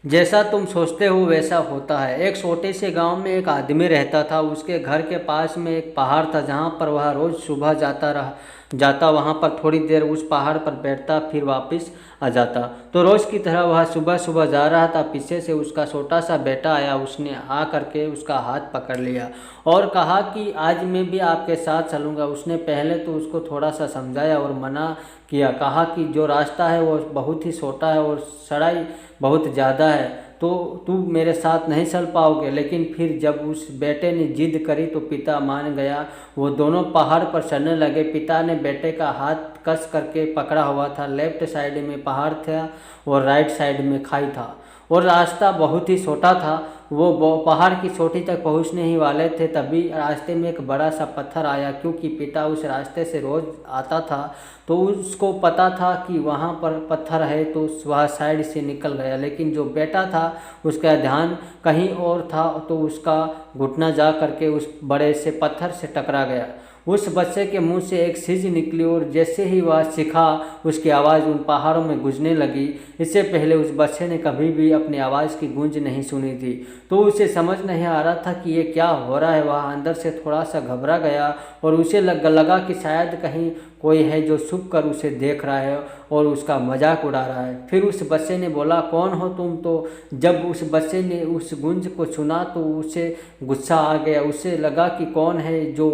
जैसा तुम सोचते हो वैसा होता है। एक छोटे से गांव में एक आदमी रहता था। उसके घर के पास में एक पहाड़ था जहां पर वह रोज सुबह जाता वहां पर थोड़ी देर उस पहाड़ पर बैठता, फिर वापस आ जाता। तो रोज की तरह वह सुबह सुबह जा रहा था। पीछे से उसका छोटा सा बेटा आया। उसने आ करके उसका हाथ पकड़ लिया और कहा कि आज मैं भी आपके साथ चलूँगा। उसने पहले तो उसको थोड़ा सा समझाया और मना किया। कहा कि जो रास्ता है वो बहुत ही छोटा है और चढ़ाई बहुत ज़्यादा है, तो तू मेरे साथ नहीं चल पाओगे। लेकिन फिर जब उस बेटे ने जिद करी तो पिता मान गया। वो दोनों पहाड़ पर चढ़ने लगे। पिता ने बेटे का हाथ कस करके पकड़ा हुआ था। लेफ्ट साइड में पहाड़ था और राइट साइड में खाई था और रास्ता बहुत ही छोटा था। वो पहाड़ की चोटी तक पहुंचने ही वाले थे, तभी रास्ते में एक बड़ा सा पत्थर आया। क्योंकि पिता उस रास्ते से रोज आता था तो उसको पता था कि वहाँ पर पत्थर है, तो वह साइड से निकल गया। लेकिन जो बेटा था उसका ध्यान कहीं और था, तो उसका घुटना जा करके उस बड़े से पत्थर से टकरा गया। उस बच्चे के मुंह से एक सीज निकली और जैसे ही वह चीखा उसकी आवाज़ उन पहाड़ों में गूंजने लगी। इससे पहले उस बच्चे ने कभी भी अपनी आवाज़ की गूंज नहीं सुनी थी, तो उसे समझ नहीं आ रहा था कि ये क्या हो रहा है। वह अंदर से थोड़ा सा घबरा गया और उसे लगा कि शायद कहीं कोई है जो छुप कर उसे देख रहा है और उसका मजाक उड़ा रहा है। फिर उस बच्चे ने बोला, कौन हो तुम? तो जब उस बच्चे ने उस गूंज को सुना तो उसे गुस्सा आ गया। उसे लगा कि कौन है जो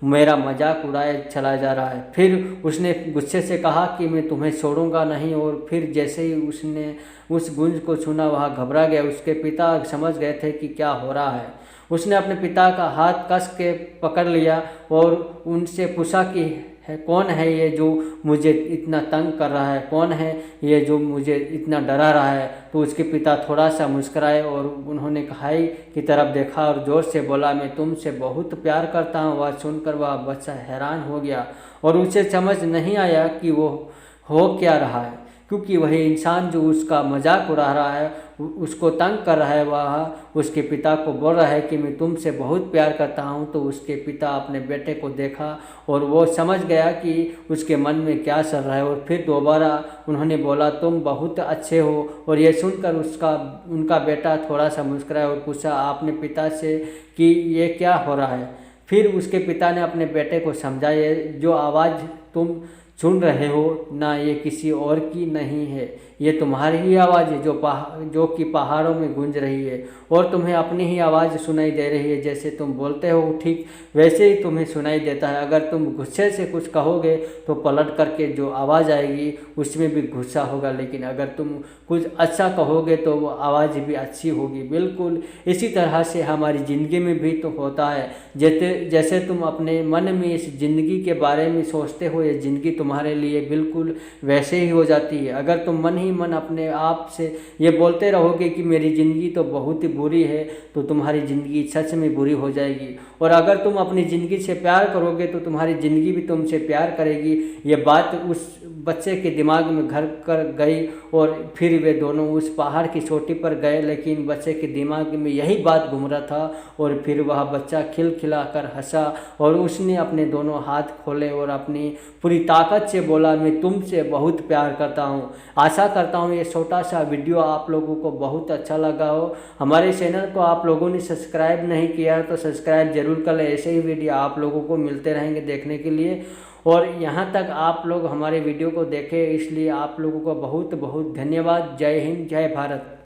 मेरा मजाक उड़ाए चला जा रहा है। फिर उसने गुस्से से कहा कि मैं तुम्हें छोड़ूंगा नहीं। और फिर जैसे ही उसने उस गूंज को सुना वह घबरा गया। उसके पिता समझ गए थे कि क्या हो रहा है। उसने अपने पिता का हाथ कस के पकड़ लिया और उनसे पूछा कि कौन है ये जो मुझे इतना तंग कर रहा है, कौन है ये जो मुझे इतना डरा रहा है। तो उसके पिता थोड़ा सा मुस्कुराए और उन्होंने कहाई की तरफ देखा और ज़ोर से बोला, मैं तुमसे बहुत प्यार करता हूँ। वह सुनकर वह बच्चा हैरान हो गया और उसे समझ नहीं आया कि वो हो क्या रहा है। क्योंकि वही इंसान जो उसका मजाक उड़ा रहा है, उसको तंग कर रहा है, वह उसके पिता को बोल रहा है कि मैं तुमसे बहुत प्यार करता हूँ। तो उसके पिता अपने बेटे को देखा और वो समझ गया कि उसके मन में क्या चल रहा है। और फिर दोबारा उन्होंने बोला, तुम बहुत अच्छे हो। और ये सुनकर उनका बेटा थोड़ा सा मुस्कुराया और पूछा अपने पिता से कि ये क्या हो रहा है। फिर उसके पिता ने अपने बेटे को समझाया, जो आवाज़ तुम सुन रहे हो ना, ये किसी और की नहीं है, ये तुम्हारी ही आवाज़ है जो कि पहाड़ों में गूंज रही है। और तुम्हें अपनी ही आवाज़ सुनाई दे रही है। जैसे तुम बोलते हो ठीक वैसे ही तुम्हें सुनाई देता है। अगर तुम गुस्से से कुछ कहोगे तो पलट करके जो आवाज़ आएगी उसमें भी गुस्सा होगा, लेकिन अगर तुम कुछ अच्छा कहोगे तो वो आवाज़ भी अच्छी होगी। बिल्कुल इसी तरह से हमारी ज़िंदगी में भी तो होता है। जैसे तुम अपने मन में इस ज़िंदगी के बारे में सोचते हो, ये ज़िंदगी तुम्हारे लिए बिल्कुल वैसे ही हो जाती है। अगर तुम मन ही मन अपने आप से ये बोलते रहोगे कि मेरी ज़िंदगी तो बहुत ही बुरी है, तो तुम्हारी ज़िंदगी सच में बुरी हो जाएगी। और अगर तुम अपनी ज़िंदगी से प्यार करोगे तो तुम्हारी ज़िंदगी भी तुमसे प्यार करेगी। ये बात उस बच्चे के दिमाग में घर कर गई और फिर वे दोनों उस पहाड़ की चोटी पर गए। लेकिन बच्चे के दिमाग में यही बात घूम रहा था और फिर वह बच्चा खिलखिला कर हंसा और उसने अपने दोनों हाथ खोले और अपनी पूरी ताकत से बोला, मैं तुमसे बहुत प्यार करता हूँ। आशा करता हूँ ये छोटा सा वीडियो आप लोगों को बहुत अच्छा लगा हो। हमारे चैनल को आप लोगों ने सब्सक्राइब नहीं किया तो सब्सक्राइब जरूर कर लें। ऐसे ही वीडियो आप लोगों को मिलते रहेंगे देखने के लिए। और यहाँ तक आप लोग हमारे वीडियो को देखें, इसलिए आप लोगों को बहुत बहुत धन्यवाद। जय हिंद, जय भारत।